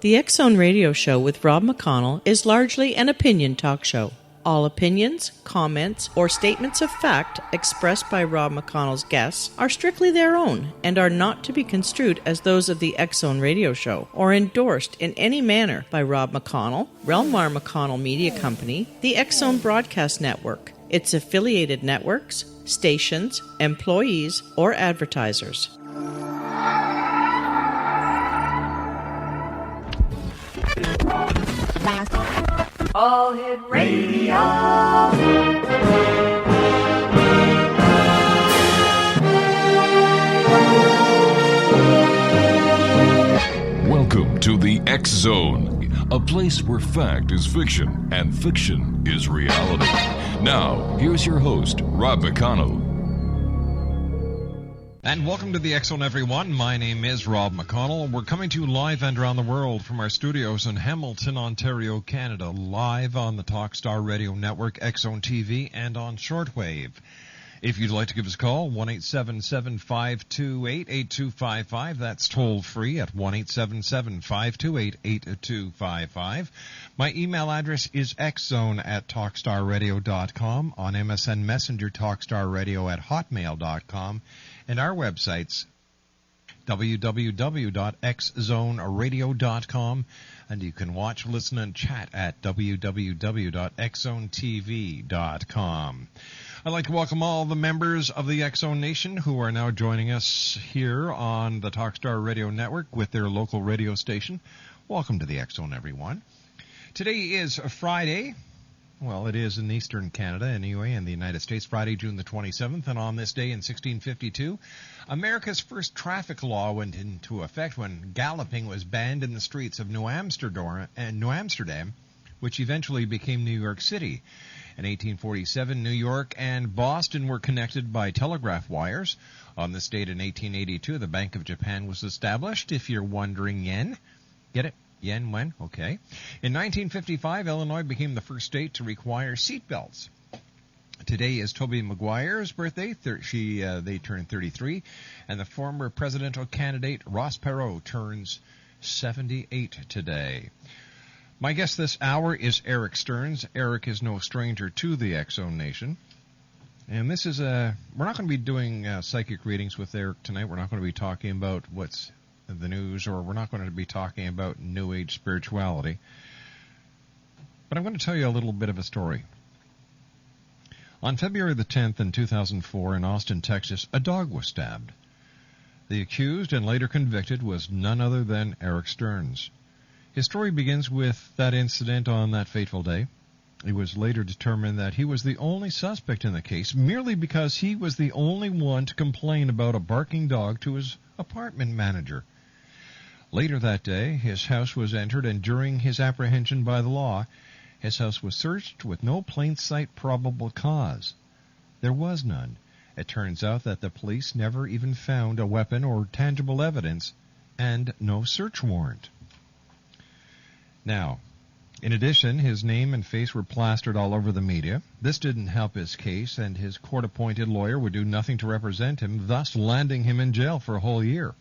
The X-Zone Radio Show with Rob McConnell is largely an opinion talk show. All opinions, comments, or statements of fact expressed by Rob McConnell's guests are strictly their own and are not to be construed as those of the X-Zone Radio Show or endorsed in any manner by Rob McConnell, Relmar McConnell Media Company, the X-Zone Broadcast Network, its affiliated networks, stations, employees, or advertisers. All Hit Radio. Welcome to the X-Zone, a place where fact is fiction and fiction is reality. Now, here's your host, Rob McConnell. And welcome to the X-Zone, everyone. My name is Rob McConnell. We're coming to you live and around the world from our studios in Hamilton, Ontario, Canada, live on the Talkstar Radio Network, X-Zone TV, and on shortwave. If you'd like to give us a call, 1-877-528-8255. That's toll free at 1-877-528-8255. My email address is xzone@talkstarradio.com. On MSN Messenger, talkstarradio@hotmail.com. And our websites, www.xzoneradio.com. And you can watch, listen, and chat at www.xzonetv.com. I'd like to welcome all the members of the X-Zone Nation who are now joining us here on the Talkstar Radio Network with their local radio station. Welcome to the X-Zone, everyone. Today is Friday. Well, it is in Eastern Canada, anyway, in the United States, Friday, June the 27th. And on this day in 1652, America's first traffic law went into effect when galloping was banned in the streets of New Amsterdam, which eventually became New York City. In 1847, New York and Boston were connected by telegraph wires. On this date in 1882, the Bank of Japan was established. If you're wondering, yen, get it? Yen when? Okay. In 1955, Illinois became the first state to require seatbelts. Today is Tobey Maguire's birthday. They turned 33. And the former presidential candidate Ross Perot turns 78 today. My guest this hour is Erik Stearns. Erik is no stranger to the X-Zone Nation. And this is we're not going to be doing psychic readings with Erik tonight. We're not going to be talking about what's the news, or we're not going to be talking about New Age spirituality. But I'm going to tell you a little bit of a story. On February the 10th in 2004 in Austin, Texas, a dog was stabbed. The accused and later convicted was none other than Erik Stearns. His story begins with that incident on that fateful day. It was later determined that he was the only suspect in the case merely because he was the only one to complain about a barking dog to his apartment manager. Later that day, his house was entered, and during his apprehension by the law, his house was searched with no plain sight probable cause. There was none. It turns out that the police never even found a weapon or tangible evidence, and no search warrant. Now, in addition, his name and face were plastered all over the media. This didn't help his case, and his court-appointed lawyer would do nothing to represent him, thus landing him in jail for a whole year.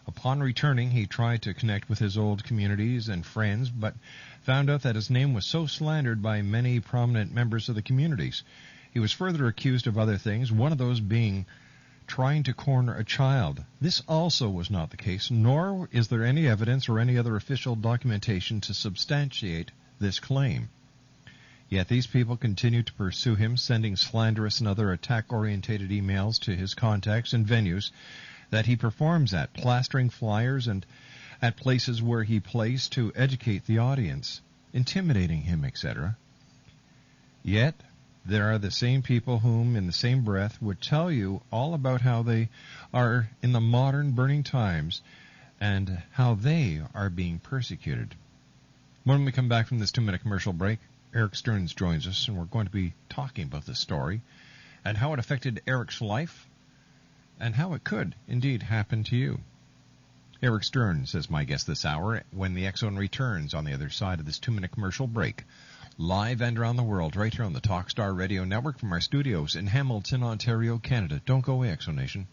Upon returning, he tried to connect with his old communities and friends, but found out that his name was so slandered by many prominent members of the communities. He was further accused of other things, one of those being trying to corner a child. This also was not the case, nor is there any evidence or any other official documentation to substantiate this claim. Yet these people continue to pursue him, sending slanderous and other attack-orientated emails to his contacts and venues that he performs at, plastering flyers and at places where he plays to educate the audience, intimidating him, etc. Yet there are the same people whom, in the same breath, would tell you all about how they are in the modern burning times and how they are being persecuted. When we come back from this 2-minute commercial break, Erik Stearns joins us, and we're going to be talking about this story and how it affected Erik's life and how it could indeed happen to you. Erik Stearns is my guest this hour when the X-Zone returns on the other side of this 2-minute commercial break. Live and around the world, right here on the Talkstar Radio Network from our studios in Hamilton, Ontario, Canada. Don't go away, X-Zone Nation.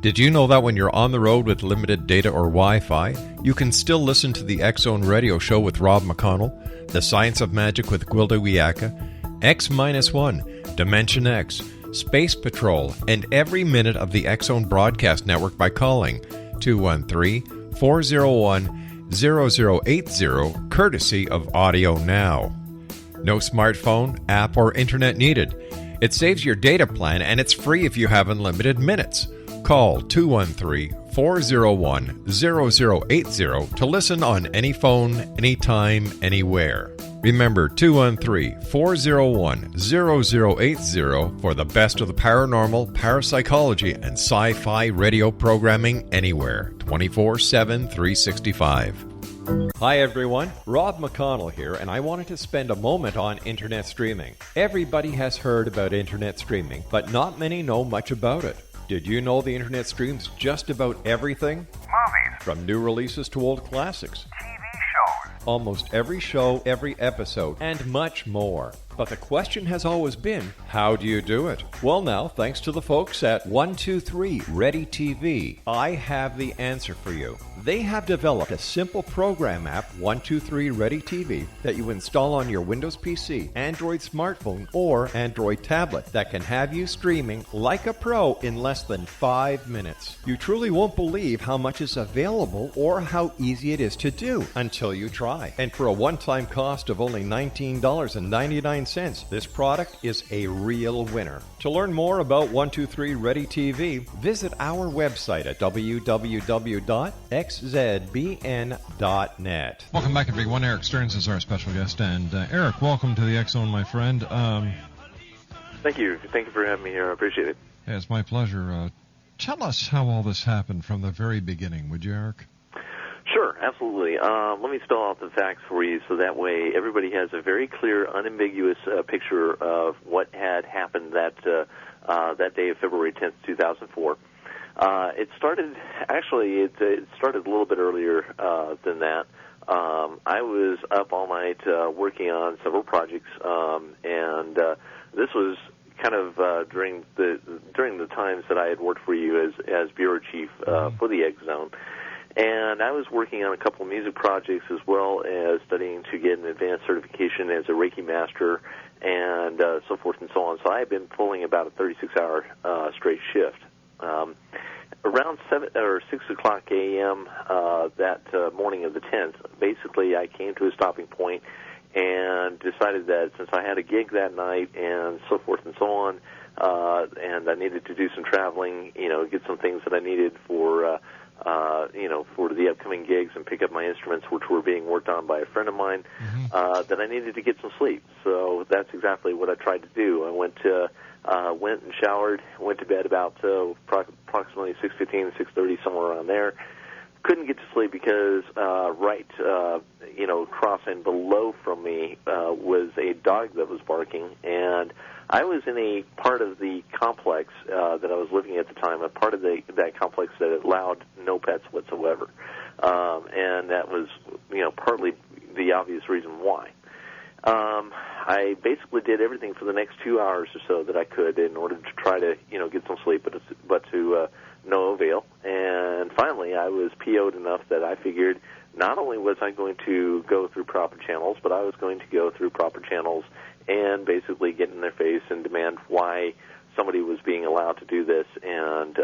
Did you know that when you're on the road with limited data or Wi-Fi, you can still listen to the X-Zone Radio Show with Rob McConnell, The Science of Magic with Gwilda Wiyaka, X-1, Dimension X, Space Patrol, and every minute of the X-Zone broadcast network by calling 213-401-0080, courtesy of Audio Now. No smartphone, app, or internet needed. It saves your data plan, and it's free if you have unlimited minutes. Call 213-401-0080 to listen on any phone, anytime, anywhere. Remember 213-401-0080 for the best of the paranormal, parapsychology, and sci-fi radio programming anywhere, 24/7, 365. Hi everyone, Rob McConnell here, and I wanted to spend a moment on internet streaming. Everybody has heard about internet streaming, but not many know much about it. Did you know the internet streams just about everything? Movies. From new releases to old classics. TV shows. Almost every show, every episode, and much more. But the question has always been, how do you do it? Well now, thanks to the folks at 123 Ready TV, I have the answer for you. They have developed a simple program app, 123 Ready TV, that you install on your Windows PC, Android smartphone, or Android tablet that can have you streaming like a pro in less than 5 minutes. You truly won't believe how much is available or how easy it is to do until you try. And for a one-time cost of only $19.99, this product is a real winner. To learn more about 123 Ready TV, visit our website at www.xzbn.net. Welcome back, everyone. Erik Stearns is our special guest. And Erik, welcome to the X-Zone, my friend. Thank you. Thank you for having me here. I appreciate it. Yeah, it's my pleasure. Tell us how all this happened from the very beginning, would you, Erik? Sure, absolutely. Let me spell out the facts for you so that way everybody has a very clear, unambiguous picture of what had happened that day of February 10th, 2004. It started a little bit earlier than that. I was up all night working on several projects, and this was kind of during the times that I had worked for you as bureau chief for the X-Zone. And I was working on a couple of music projects as well as studying to get an advanced certification as a Reiki master and so forth and so on. So I had been pulling about a 36-hour straight shift. Around 6 o'clock a.m. That morning of the 10th, basically I came to a stopping point and decided that since I had a gig that night and so forth and so on, and I needed to do some traveling, get some things that I needed for the upcoming gigs and pick up my instruments, which were being worked on by a friend of mine, that I needed to get some sleep. So that's exactly what I tried to do. I went and showered, went to bed about approximately 6:15, 6:30, somewhere around there. Couldn't get to sleep because crossing below from me was a dog that was barking, and I was in a part of the complex that I was living at the time, a part of that complex that allowed no pets whatsoever, and that was partly the obvious reason why. I basically did everything for the next 2 hours or so that I could in order to try to get some sleep, but to no avail. And finally, I was PO'd enough that I figured not only was I going to go through proper channels, but I was going to go through proper channels and basically get in their face and demand why somebody was being allowed to do this. And,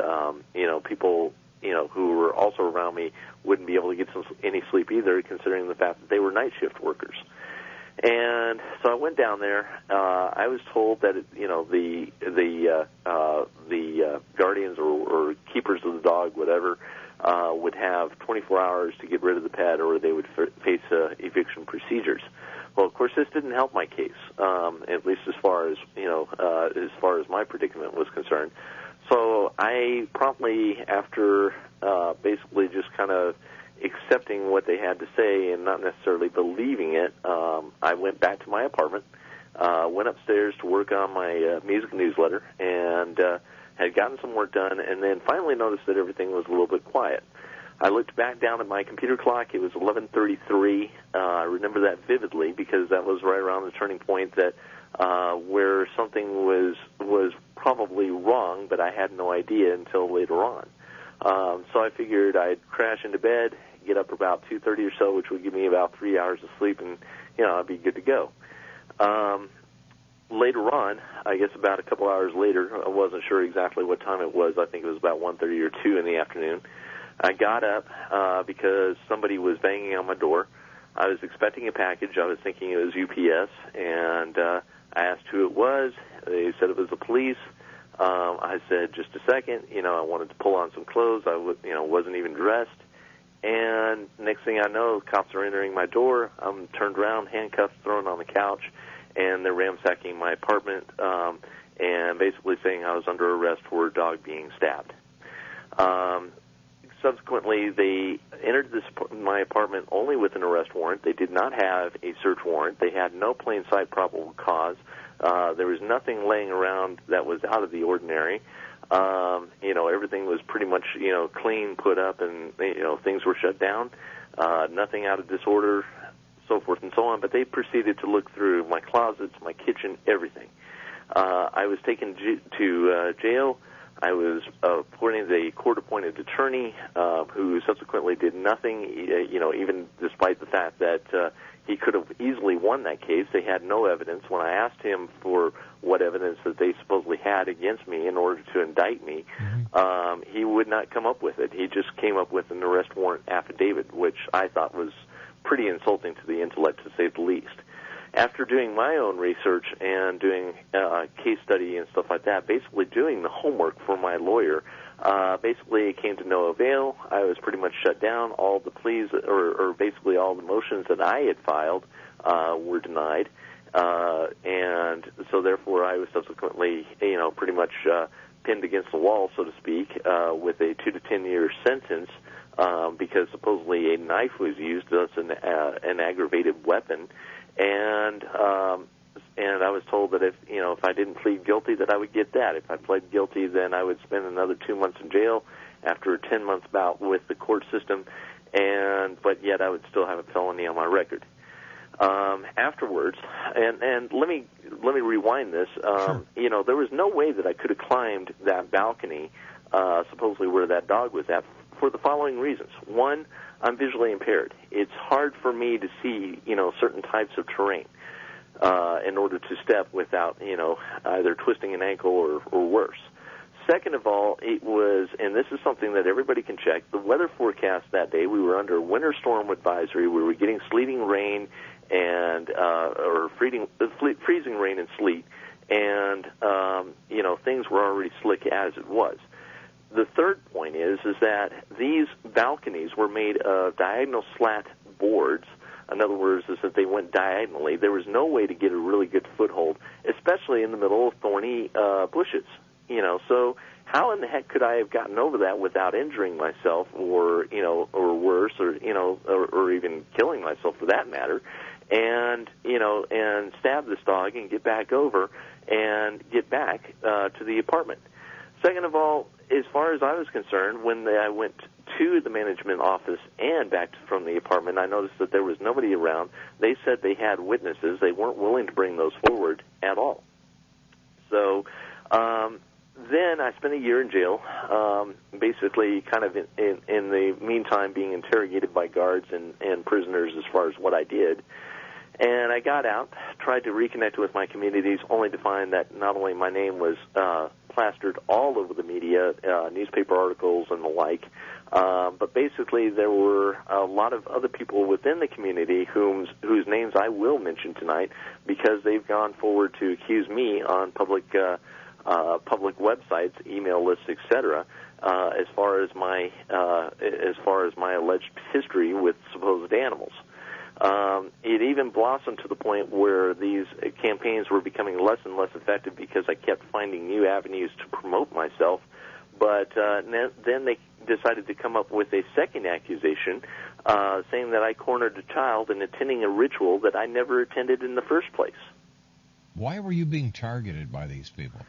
people, who were also around me wouldn't be able to get any sleep either, considering the fact that they were night shift workers. And so I went down there. I was told that the guardians or keepers of the dog, whatever, would have 24 hours to get rid of the pet, or they would face eviction procedures. Well, of course, this didn't help my case, at least as far as my predicament was concerned. So I promptly, after basically just kind of accepting what they had to say and not necessarily believing it, I went back to my apartment, went upstairs to work on my music newsletter, and had gotten some work done, and then finally noticed that everything was a little bit quiet. I looked back down at my computer clock. It was 11:33. I remember that vividly because that was right around the turning point that where something was probably wrong, but I had no idea until later on. So I figured I'd crash into bed, get up about 2:30 or so, which would give me about 3 hours of sleep, and, I'd be good to go. Later on, I guess about a couple hours later, I wasn't sure exactly what time it was. I think it was about 1:30 or 2 in the afternoon. I got up because somebody was banging on my door. I was expecting a package. I was thinking it was UPS, and I asked who it was. They said it was the police. I said, just a second. I wanted to pull on some clothes. I wasn't even dressed. And next thing I know, cops are entering my door. I'm turned around, handcuffs thrown on the couch, and they're ransacking my apartment and basically saying I was under arrest for a dog being stabbed. Subsequently, they entered my apartment only with an arrest warrant. They did not have a search warrant. They had no plain sight probable cause. There was nothing laying around that was out of the ordinary. Everything was pretty much, clean, put up, and, things were shut down. Nothing out of disorder, so forth and so on. But they proceeded to look through my closets, my kitchen, everything. I was taken to jail. I was appointed a court-appointed attorney who subsequently did nothing, even despite the fact that he could have easily won that case. They had no evidence. When I asked him for what evidence that they supposedly had against me in order to indict me, he would not come up with it. He just came up with an arrest warrant affidavit, which I thought was pretty insulting to the intellect, to say the least. After doing my own research and doing case study and stuff like that, basically doing the homework for my lawyer, basically it came to no avail. I was pretty much shut down. All the pleas, or basically all the motions that I had filed, were denied. And so therefore I was subsequently, pretty much pinned against the wall, so to speak, with a 2 to 10 year sentence, because supposedly a knife was used as an aggravated weapon. And I was told that if I didn't plead guilty, that I would get that. If I pled guilty, then I would spend another 2 months in jail after a 10-month bout with the court system, but yet I would still have a felony on my record. Afterwards, and let me rewind this. Sure. There was no way that I could have climbed that balcony, supposedly where that dog was at, for the following reasons. One, I'm visually impaired. It's hard for me to see, certain types of terrain in order to step without, either twisting an ankle or worse. Second of all, it was, and this is something that everybody can check, the weather forecast that day, we were under a winter storm advisory. We were getting sleeting rain and freezing rain and sleet, and, things were already slick as it was. The third point is that these balconies were made of diagonal slat boards. In other words, is that they went diagonally. There was no way to get a really good foothold, especially in the middle of thorny bushes. So how in the heck could I have gotten over that without injuring myself, or worse, or even killing myself for that matter, and stab this dog and get back over and get back to the apartment. Second of all, as far as I was concerned, when I went to the management office and back from the apartment, I noticed that there was nobody around. They said they had witnesses. They weren't willing to bring those forward at all. So then I spent a year in jail, basically kind of in the meantime being interrogated by guards and prisoners as far as what I did. And I got out, tried to reconnect with my communities, only to find that not only my name was plastered all over the media, newspaper articles and the like, but basically there were a lot of other people within the community whose names I will mention tonight, because they've gone forward to accuse me on public websites, email lists, etc., as far as my alleged history with supposed animals. It even blossomed to the point where these campaigns were becoming less and less effective because I kept finding new avenues to promote myself. But then they decided to come up with a second accusation, saying that I cornered a child in attending a ritual that I never attended in the first place. Why were you being targeted by these people?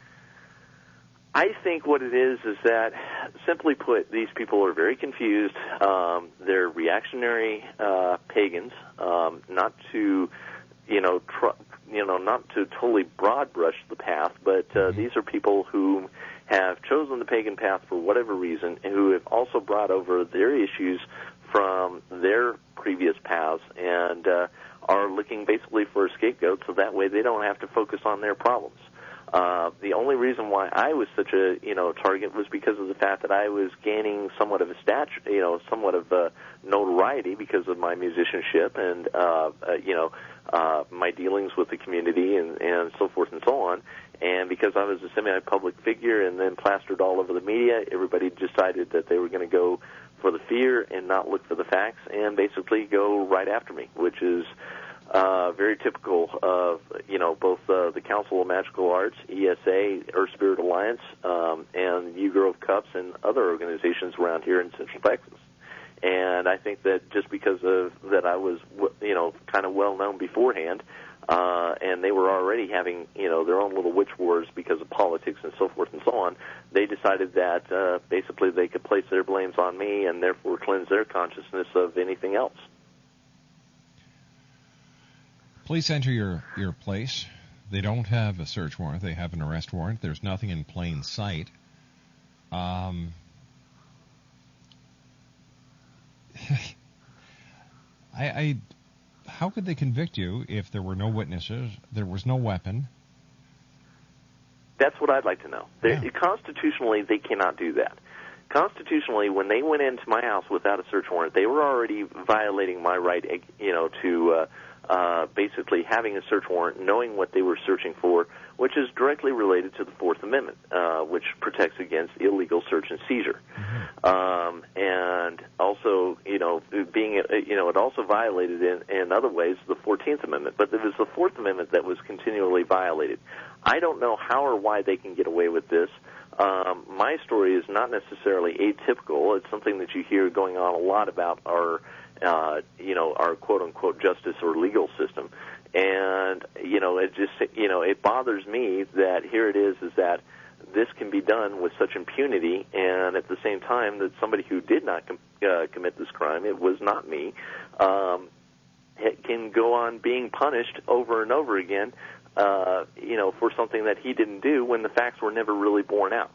I think what it is that, simply put, these people are very confused. They're reactionary pagans, not to, not to totally broad brush the path, but these are people who have chosen the pagan path for whatever reason, and who have also brought over their issues from their previous paths and are looking basically for a scapegoat, so that way they don't have to focus on their problems. The only reason why I was such a target was because of the fact that I was gaining somewhat of a somewhat of notoriety because of my musicianship and my dealings with the community and so forth and so on. And because I was a semi-public figure and then plastered all over the media, everybody decided that they were going to go for the fear and not look for the facts and basically go right after me, which is very typical of, both the Council of Magical Arts, ESA, Earth Spirit Alliance, and U-Grove Cups and other organizations around here in Central Texas. And I think that just because of that I was, kind of well-known beforehand, and they were already having, their own little witch wars because of politics and so forth and so on, they decided that basically they could place their blames on me and therefore cleanse their consciousness of anything else. Police enter your place. They don't have a search warrant. They have an arrest warrant. There's nothing in plain sight. How could they convict you if there were no witnesses, there was no weapon? That's what I'd like to know. Yeah. Constitutionally, they cannot do that. Constitutionally, when they went into my house without a search warrant, they were already violating my right, to basically having a search warrant, knowing what they were searching for, which is directly related to the Fourth Amendment, which protects against illegal search and seizure. Mm-hmm. And also, it also violated in other ways the 14th Amendment. But it was the Fourth Amendment that was continually violated. I don't know how or why they can get away with this. My story is not necessarily atypical. It's something that you hear going on a lot about our quote-unquote justice or legal system. And, it just, it bothers me that here it is that this can be done with such impunity, and at the same time that somebody who did not commit this crime, it was not me, can go on being punished over and over again, for something that he didn't do when the facts were never really borne out.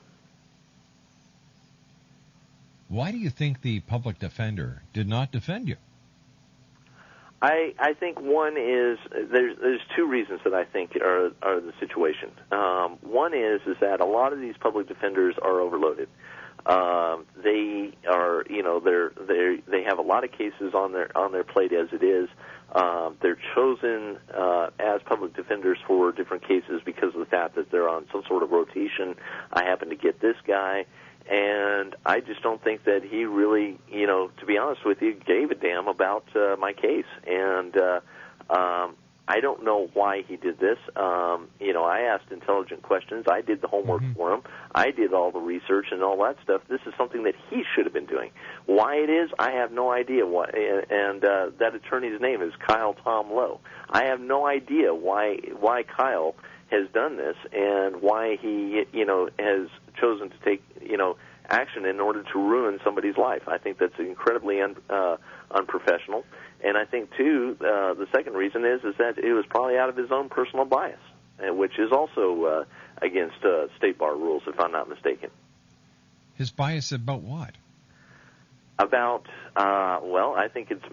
Why do you think the public defender did not defend you? I think one is there's two reasons that I think are the situation. One is that a lot of these public defenders are overloaded. They are they have a lot of cases on their plate as it is. They're chosen as public defenders for different cases because of the fact that they're on some sort of rotation. I happen to get this guy. And I just don't think that he really, to be honest with you, gave a damn about my case. And I don't know why he did this. I asked intelligent questions. I did the homework for him. I did all the research and all that stuff. This is something that he should have been doing. Why it is, I have no idea. Why. And that attorney's name is Kyle Tom Lowe. I have no idea why Kyle has done this and why he, has chosen to take, action in order to ruin somebody's life. I think that's incredibly unprofessional. And I think, too, the second reason is that it was probably out of his own personal bias, which is also against state bar rules, if I'm not mistaken. His bias about what? About, I think it's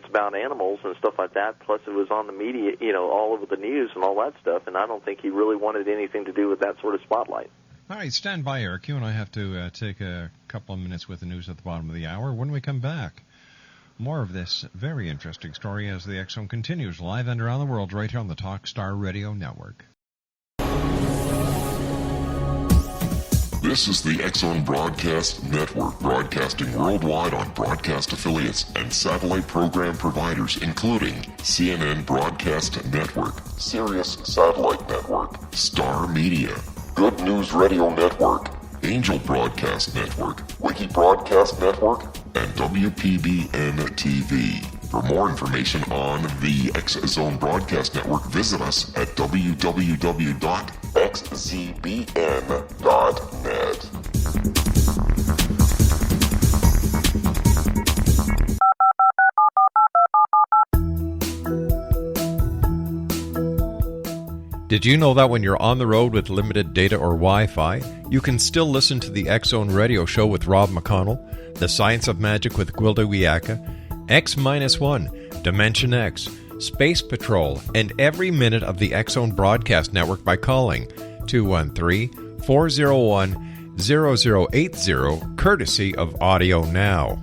about animals and stuff like that, plus it was on the media, all over the news and all that stuff, and I don't think he really wanted anything to do with that sort of spotlight. All right, stand by, Erik. You and I have to take a couple of minutes with the news at the bottom of the hour. When we come back, more of this very interesting story as the X Zone continues live and around the world right here on the Talkstar Radio Network. This is the X Zone Broadcast Network, broadcasting worldwide on broadcast affiliates and satellite program providers, including CNN Broadcast Network, Sirius Satellite Network, Star Media, Good News Radio Network, Angel Broadcast Network, Wiki Broadcast Network, and WPBN TV. For more information on the X Zone Broadcast Network, visit us at www.xzbn.net. Did you know that when you're on the road with limited data or Wi-Fi, you can still listen to the X-Zone Radio Show with Rob McConnell, The Science of Magic with Gwilda Wiyaka, X-1, Dimension X, Space Patrol, and every minute of the X-Zone Broadcast Network by calling 213-401-0080, courtesy of Audio Now.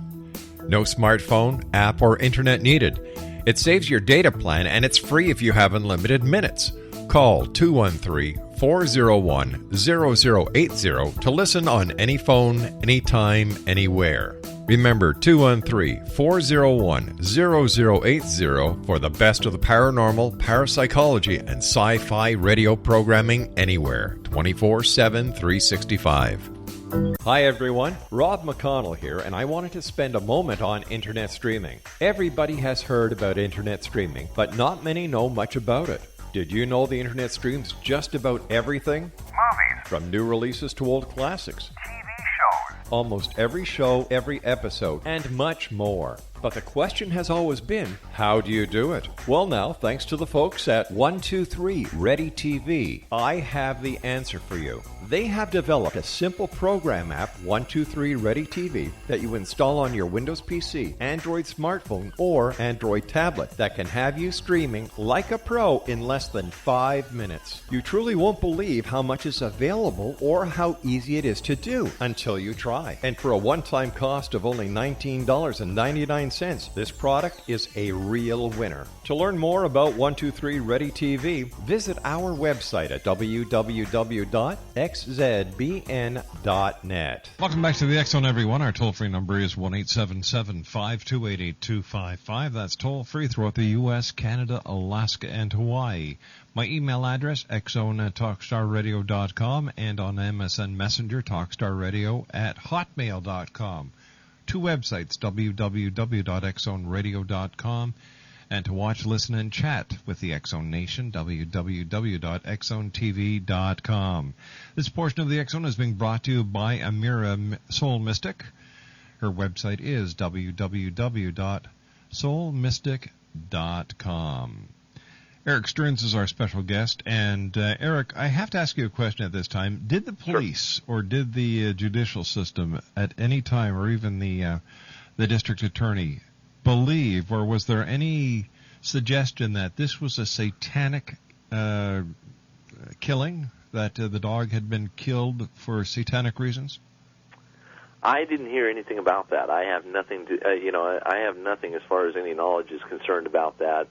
No smartphone, app, or internet needed. It saves your data plan, and it's free if you have unlimited minutes. Call 213-401-0080 to listen on any phone, anytime, anywhere. Remember, 213-401-0080 for the best of the paranormal, parapsychology, and sci-fi radio programming anywhere, 24/7, 365. Hi everyone, Rob McConnell here, and I wanted to spend a moment on internet streaming. Everybody has heard about internet streaming, but not many know much about it. Did you know the internet streams just about everything? Movies. From new releases to old classics. TV shows. Almost every show, every episode, and much more. But the question has always been, how do you do it? Well now, thanks to the folks at 123 Ready TV, I have the answer for you. They have developed a simple program app, 123 Ready TV, that you install on your Windows PC, Android smartphone, or Android tablet that can have you streaming like a pro in less than 5 minutes. You truly won't believe how much is available or how easy it is to do until you try. And for a one-time cost of only $19.99, this product is a real winner. To learn more about 123 Ready TV, visit our website at www.xzbn.net. Welcome back to the X-Zone, everyone. Our toll-free number is 1-877-528-8255. That's toll-free throughout the U.S., Canada, Alaska, and Hawaii. My email address, xzone@talkstarradio.com, and on MSN Messenger, talkstarradio@hotmail.com. Two websites, www.xzoneradio.com, and to watch, listen, and chat with the X-Zone Nation, www.xzonetv.com. This portion of the X-Zone is being brought to you by Amira Soul Mystic. Her website is www.soulmystic.com. Erik Stearns is our special guest, and Erik, I have to ask you a question at this time. Did the police or did the judicial system at any time, or even the district attorney, believe, or was there any suggestion that this was a satanic killing, that the dog had been killed for satanic reasons? I didn't hear anything about that. I have nothing to, I have nothing as far as any knowledge is concerned about that.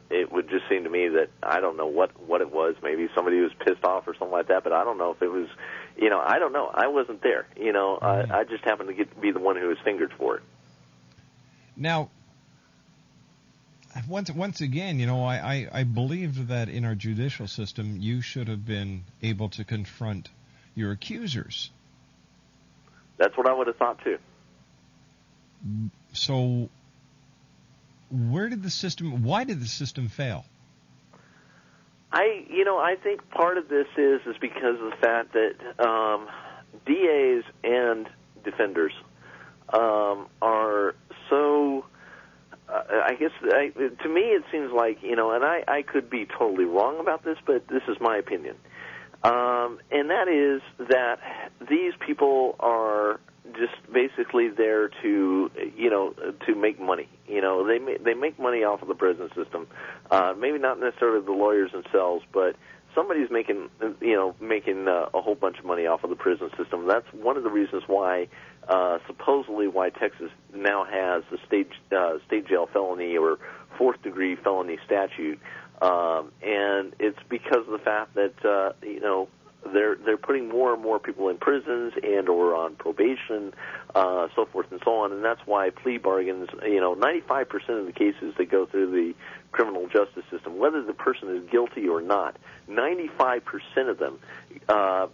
It would just seem to me that I don't know what it was. Maybe somebody was pissed off or something like that, but I don't know if it was, I don't know. I wasn't there. I just happened to be the one who was fingered for it. Now, once again, I believed that in our judicial system, you should have been able to confront your accusers. That's what I would have thought too. So, why did the system fail? I think part of this is because of the fact that DAs and defenders are so. I guess to me it seems like and I could be totally wrong about this, but this is my opinion, and that is that these people are just basically there to make money. They make money off of the prison system. Maybe not necessarily the lawyers themselves, but somebody's making a whole bunch of money off of the prison system. That's one of the reasons why supposedly why Texas now has the state jail felony or fourth degree felony statute, and it's because of the fact that they're putting more and more people in prisons and or on probation, so forth and so on, and that's why plea bargains, 95% of the cases that go through the criminal justice system, whether the person is guilty or not, 95% of them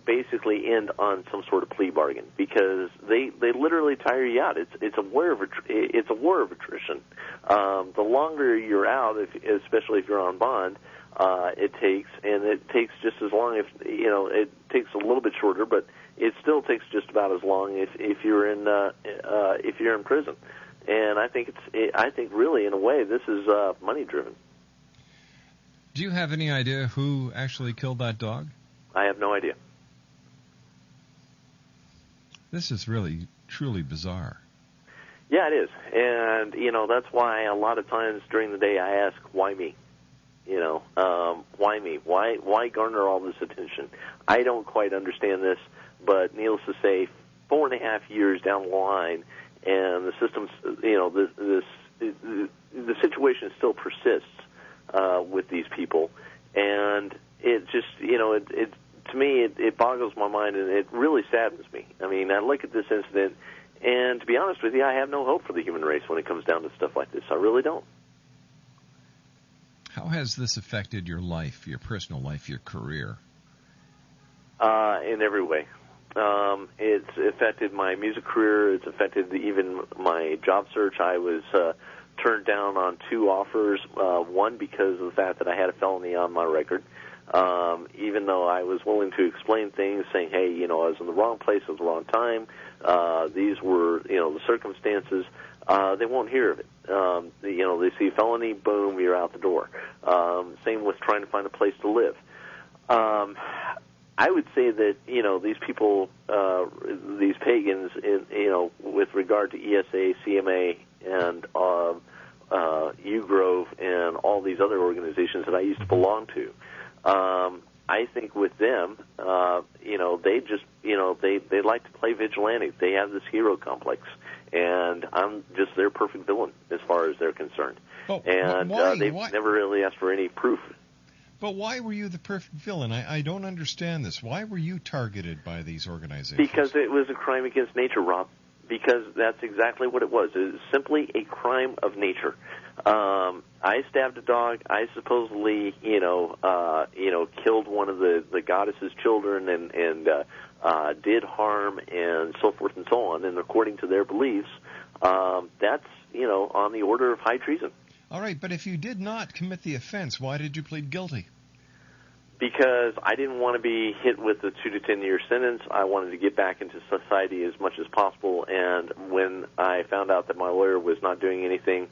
basically end on some sort of plea bargain because they literally tire you out. It's a war of attrition. The longer you're out, especially if you're on bond, it takes just as long. It takes a little bit shorter, but it still takes just about as long if you're in prison. And I think really in a way this is money driven. Do you have any idea who actually killed that dog? I have no idea. This is really, truly bizarre. Yeah, it is. And, that's why a lot of times during the day I ask, why me? Why me? Why garner all this attention? I don't quite understand this, but needless to say, 4.5 years down the line, and the system's, the situation still persists with these people, and it just, to me, it boggles my mind, and it really saddens me. I mean, I look at this incident, and to be honest with you, I have no hope for the human race when it comes down to stuff like this. I really don't. How has this affected your life, your personal life, your career? In every way. It's affected my music career. It's affected even my job search. I was turned down on 2 offers, one because of the fact that I had a felony on my record. Even though I was willing to explain things, saying, hey, I was in the wrong place at the wrong time. These were, the circumstances. They won't hear of it. They see felony, boom, you're out the door. Same with trying to find a place to live. I would say that, these people, these pagans, with regard to ESA, CMA, and U-Grove, and all these other organizations that I used to belong to, I think with them, they just, they like to play vigilante. They have this hero complex, and I'm just their perfect villain as far as they're concerned. Oh, and they've never really asked for any proof. But why were you the perfect villain? I don't understand this. Why were you targeted by these organizations? Because it was a crime against nature, Rob. Because that's exactly what it was. It was simply a crime of nature. I stabbed a dog. I supposedly, killed one of the goddess's children and did harm and so forth and so on. And according to their beliefs, that's, on the order of high treason. All right, but if you did not commit the offense, why did you plead guilty? Because I didn't want to be hit with a 2 to 10 year sentence. I wanted to get back into society as much as possible. And when I found out that my lawyer was not doing anything,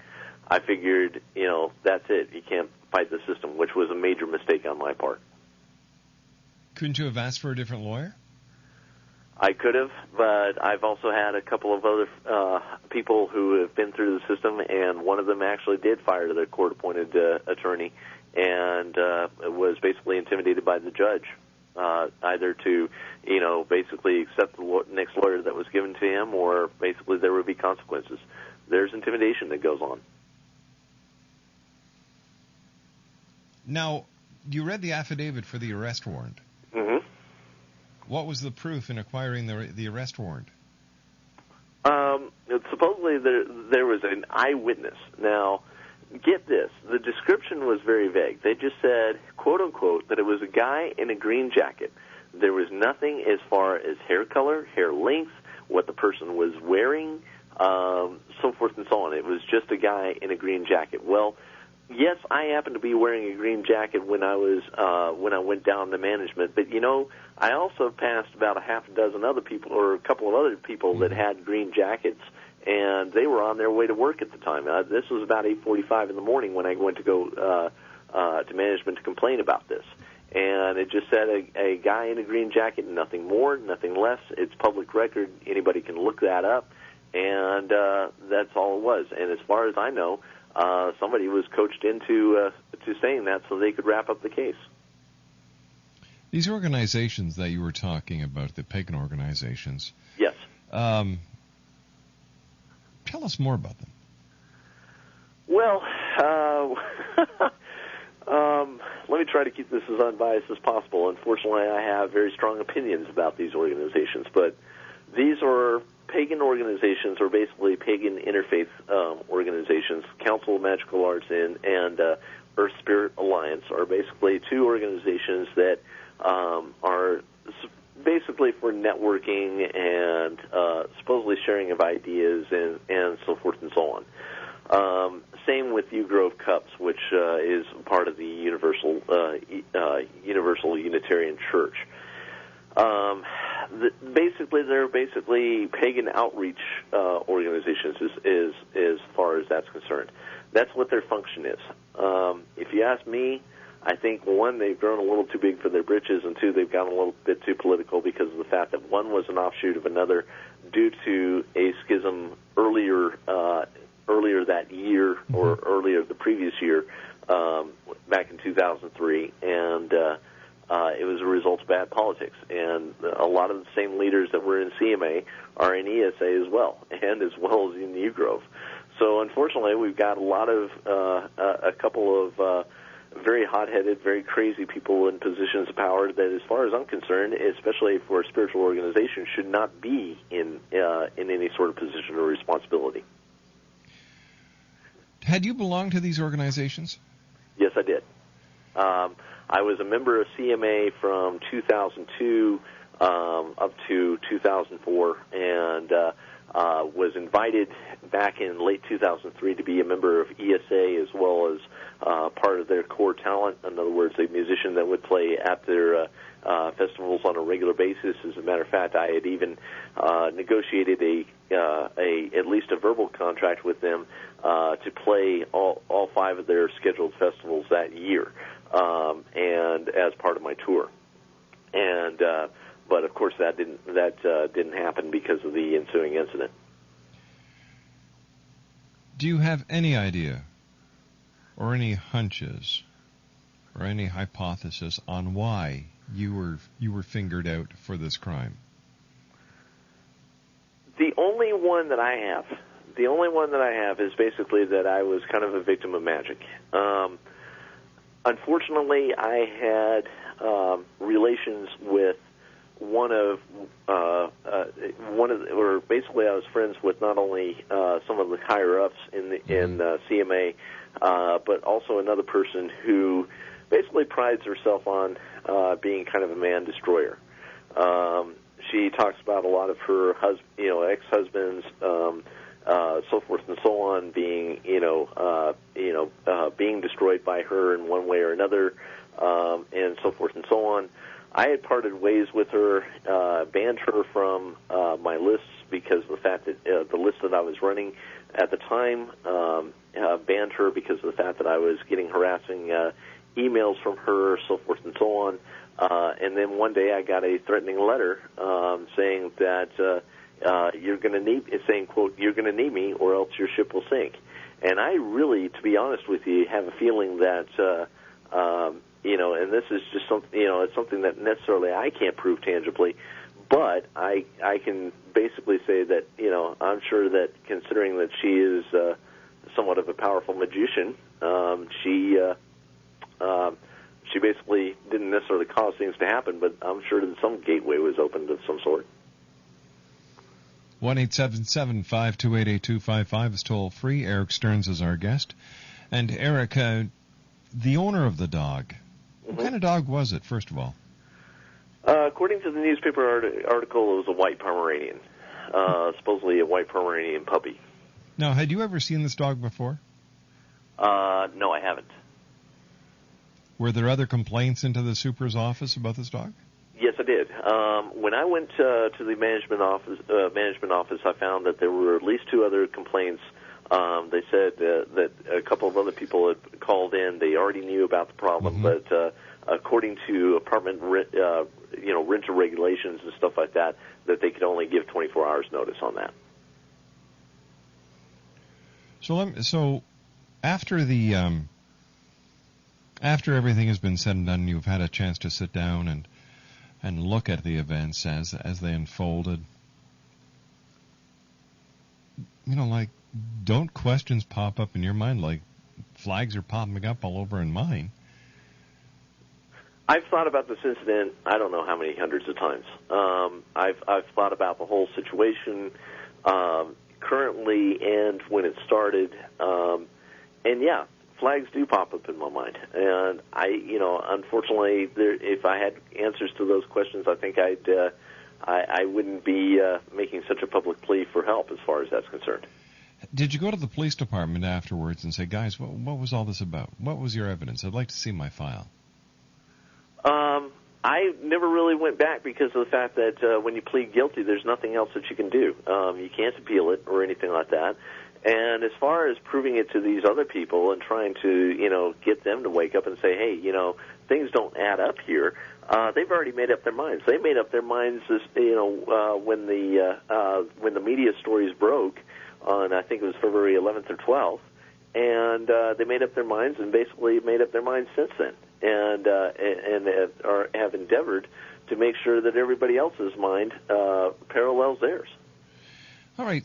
I figured, that's it. You can't fight the system, which was a major mistake on my part. Couldn't you have asked for a different lawyer? I could have, but I've also had a couple of other people who have been through the system, and one of them actually did fire the court-appointed attorney and was basically intimidated by the judge, either to, basically accept the next lawyer that was given to him, or basically there would be consequences. There's intimidation that goes on. Now, you read the affidavit for the arrest warrant. Mm-hmm. What was the proof in acquiring the arrest warrant? Supposedly there was an eyewitness. Now, get this. The description was very vague. They just said, quote, unquote, that it was a guy in a green jacket. There was nothing as far as hair color, hair length, what the person was wearing, so forth and so on. It was just a guy in a green jacket. Well, yes, I happened to be wearing a green jacket when I went down to management, but I also passed about a half a dozen other people, or a couple of other people that had green jackets, and they were on their way to work at the time. This was about 8:45 in the morning when I went to go to management to complain about this, and it just said a guy in a green jacket, nothing more, nothing less. It's public record; anybody can look that up, and that's all it was. And as far as I know, somebody was coached into to saying that so they could wrap up the case. These organizations that you were talking about, the pagan organizations. Yes. Tell us more about them. Well, let me try to keep this as unbiased as possible. Unfortunately, I have very strong opinions about these organizations, but these are pagan organizations, or basically pagan interfaith organizations. Council of Magical Arts and Earth Spirit Alliance are basically 2 organizations that are basically for networking and supposedly sharing of ideas and so forth and so on. Same with U-Grove Cups, which is part of the Universal Unitarian Church. They're basically pagan outreach organizations as far as that's concerned. That's what their function is. If you ask me, I think, one, they've grown a little too big for their britches, and two, they've gotten a little bit too political because of the fact that one was an offshoot of another due to a schism earlier that year or earlier the previous year, back in 2003, and it was a result of bad politics. And a lot of the same leaders that were in CMA are in ESA as well as in New Grove. So unfortunately, we've got a couple of very hot-headed, very crazy people in positions of power that, as far as I'm concerned, especially for a spiritual organization, should not be in any sort of position or responsibility. Had you belonged to these organizations? Yes, I did. I was a member of CMA from 2002 up to 2004, and was invited back in late 2003 to be a member of ESA as well as part of their core talent. In other words, a musician that would play at their festivals on a regular basis. As a matter of fact, I had even negotiated at least a verbal contract with them to play all 5 of their scheduled festivals that year, and as part of my tour. And but of course that didn't happen because of the ensuing incident. Do you have any idea, or any hunches, or any hypothesis on why you were fingered out for this crime? The only one that I have is basically that I was kind of a victim of magic. Unfortunately, I had relations with basically I was friends with not only some of the higher ups in CMA, but also another person who basically prides herself on being kind of a man destroyer. She talks about a lot of her ex-husbands, so forth and so on, being being destroyed by her in one way or another, and so forth and so on. I had parted ways with her, banned her from my lists because of the fact that the list that I was running at the time, banned her because of the fact that I was getting harassing emails from her, so forth and so on. And then one day I got a threatening letter saying that you're going to need, saying, quote, "You're going to need me or else your ship will sink." And I really, to be honest with you, have a feeling that and this is just something, it's something that necessarily I can't prove tangibly, but I can basically say that, I'm sure that considering that she is somewhat of a powerful magician, she basically didn't necessarily cause things to happen, but I'm sure that some gateway was opened of some sort. 1-877-528-8255 is toll free. Erik Stearns is our guest. And Erik, the owner of the dog, what kind of dog was it, first of all? According to the newspaper article, it was a white Pomeranian, supposedly a white Pomeranian puppy. Now, had you ever seen this dog before? No, I haven't. Were there other complaints into the super's office about this dog? Yes, I did. When I went to the management office, I found that there were at least 2 other complaints. They said that a couple of other people had called in. They already knew about the problem, but according to apartment renter regulations and stuff like that, that they could only give 24 hours notice on that. So after after everything has been said and done, you've had a chance to sit down and look at the events as they unfolded. Don't questions pop up in your mind like flags are popping up all over in mine? I've thought about this incident, I don't know how many hundreds of times. I've thought about the whole situation currently and when it started. And yeah, flags do pop up in my mind. And unfortunately, if I had answers to those questions, I think I wouldn't be making such a public plea for help as far as that's concerned. Did you go to the police department afterwards and say, guys, what was all this about? What was your evidence? I'd like to see my file. I never really went back because of the fact that when you plead guilty, there's nothing else that you can do. You can't appeal it or anything like that. And as far as proving it to these other people and trying to, get them to wake up and say, hey, things don't add up here, they've already made up their minds. They made up their minds, when the media stories broke on, I think it was February 11th or 12th, and they made up their minds and basically made up their minds since then, and have endeavored to make sure that everybody else's mind parallels theirs. All right,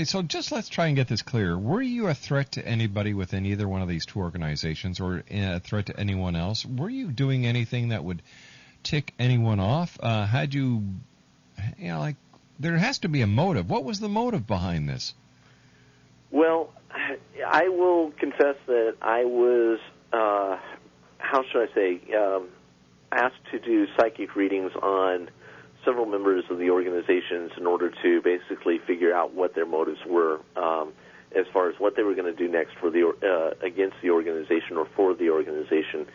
so just let's try and get this clear. Were you a threat to anybody within either one of these two organizations, or a threat to anyone else? Were you doing anything that would tick anyone off? Had you, there has to be a motive. What was the motive behind this? Well, I will confess that I was, how should I say, asked to do psychic readings on several members of the organizations in order to basically figure out what their motives were as far as what they were going to do next for the against the organization or for the organization.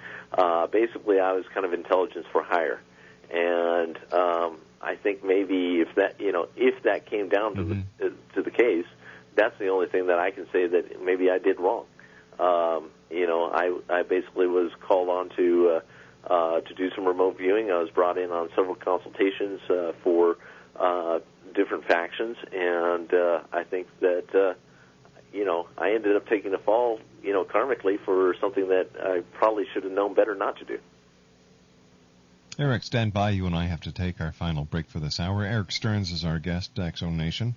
Basically, I was kind of intelligence for hire, and I think maybe if that came down to the case, that's the only thing that I can say that maybe I did wrong. I basically was called on to do some remote viewing. I was brought in on several consultations for different factions, and I think that I ended up taking a fall, karmically for something that I probably should have known better not to do. Erik, stand by. You and I have to take our final break for this hour. Erik Stearns is our guest, X-Zone Nation.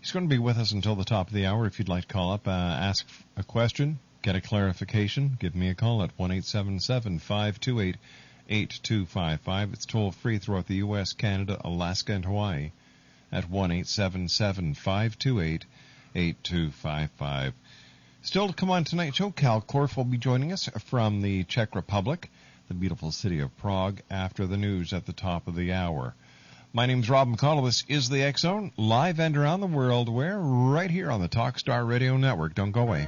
He's going to be with us until the top of the hour. If you'd like to call up, ask a question, get a clarification, give me a call at 1-877-528-8255. It's toll-free throughout the U.S., Canada, Alaska, and Hawaii at 1-877-528-8255. Still to come on tonight's show, Cal Korff will be joining us from the Czech Republic, the beautiful city of Prague, after the news at the top of the hour. My name's Rob McConnell. This is the X-Zone, live and around the world, where? Right here on the Talkstar Radio Network. Don't go away.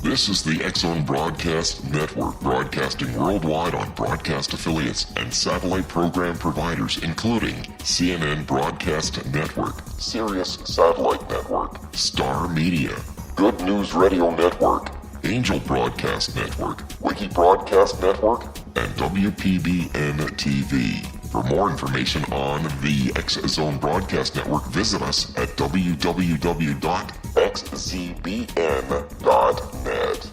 This is the X-Zone Broadcast Network, broadcasting worldwide on broadcast affiliates and satellite program providers, including CNN Broadcast Network, Sirius Satellite Network, Star Media, Good News Radio Network, Angel Broadcast Network, Wiki Broadcast Network, and WPBN TV. For more information on the X-Zone Broadcast Network, visit us at www.xzbn.net.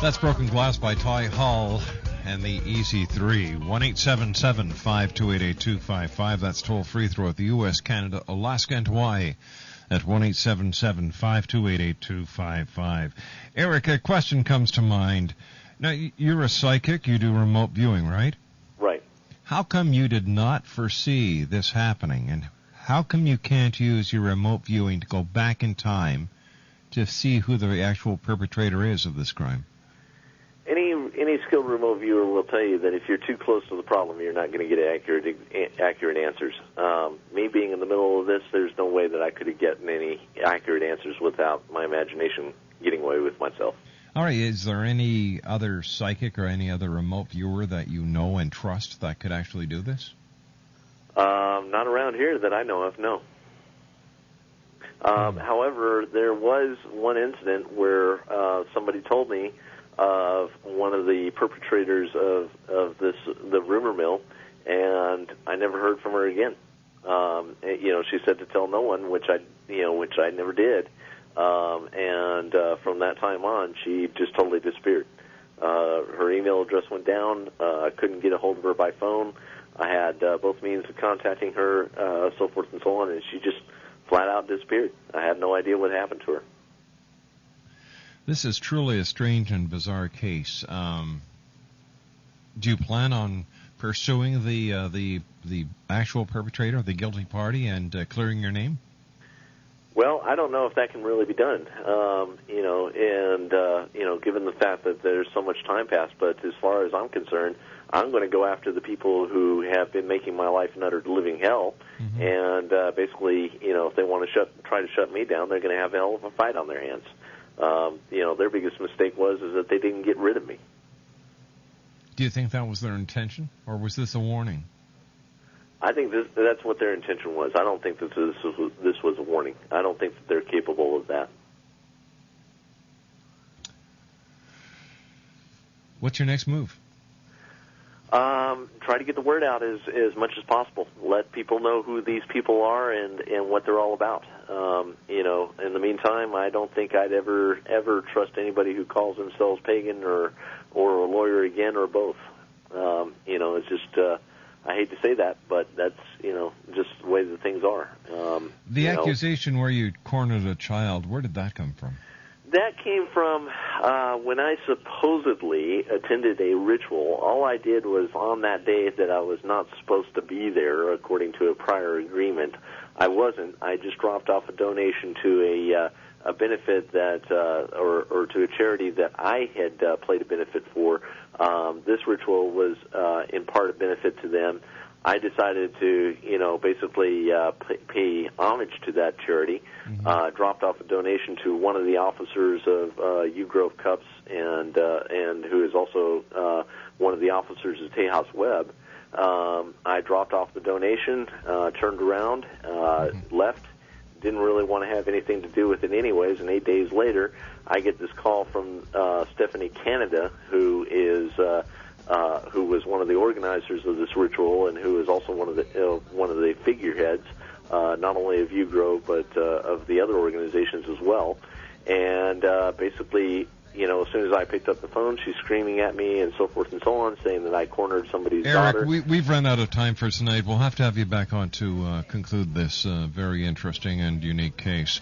That's Broken Glass by Ty Hall and the Easy 3. 1-877-528-8255. That's toll-free throughout the U.S., Canada, Alaska, and Hawaii at 1-877-528-8255. Erik, a question comes to mind. Now, you're a psychic. You do remote viewing, right? Right. How come you did not foresee this happening? And how come you can't use your remote viewing to go back in time to see who the actual perpetrator is of this crime? Any skilled remote viewer will tell you that if you're too close to the problem, you're not going to get accurate answers. Me being in the middle of this, there's no way that I could have gotten any accurate answers without my imagination getting away with myself. All right, is there any other psychic or any other remote viewer that you know and trust that could actually do this? Not around here that I know of, no. However, there was one incident where somebody told me of one of the perpetrators of the rumor mill, and I never heard from her again. She said to tell no one, which I never did. And from that time on, she just totally disappeared. Her email address went down. I couldn't get a hold of her by phone. I had both means of contacting her, so forth and so on, and she just flat out disappeared. I had no idea what happened to her. This is truly a strange and bizarre case. Do you plan on pursuing the actual perpetrator, the guilty party, and clearing your name? Well, I don't know if that can really be done, given the fact that there's so much time passed. But as far as I'm concerned, I'm going to go after the people who have been making my life an utter living hell. Mm-hmm. And basically, if they want to try to shut me down, they're going to have a hell of a fight on their hands. Their biggest mistake is that they didn't get rid of me. Do you think that was their intention, or was this a warning? I think that's what their intention was. I don't think that this was a warning. I don't think that they're capable of that. What's your next move? Try to get the word out as much as possible. Let people know who these people are and what they're all about. In the meantime, I don't think I'd ever trust anybody who calls themselves pagan or a lawyer again, or both. It's just I hate to say that, but that's just the way that things are. The accusation where you cornered a child, where did that come from? That came from when I supposedly attended a ritual. All I did was, on that day that I was not supposed to be there, according to a prior agreement, I wasn't. I just dropped off a donation to a benefit that, or to a charity that I had played a benefit for. This ritual was in part a benefit to them. I decided to, basically pay homage to that charity. Dropped off a donation to one of the officers of U Grove Cups, and who is also one of the officers of Tejas Web. I dropped off the donation, turned around, left. Didn't really want to have anything to do with it anyways, and 8 days later, I get this call from Stephanie Canada, who was one of the organizers of this ritual, and who is also one of the figureheads, not only of U Grove but of the other organizations as well. And basically, as soon as I picked up the phone, she's screaming at me and so forth and so on, saying that I cornered somebody's daughter. Erik, we've run out of time for tonight. We'll have to have you back on to conclude this very interesting and unique case.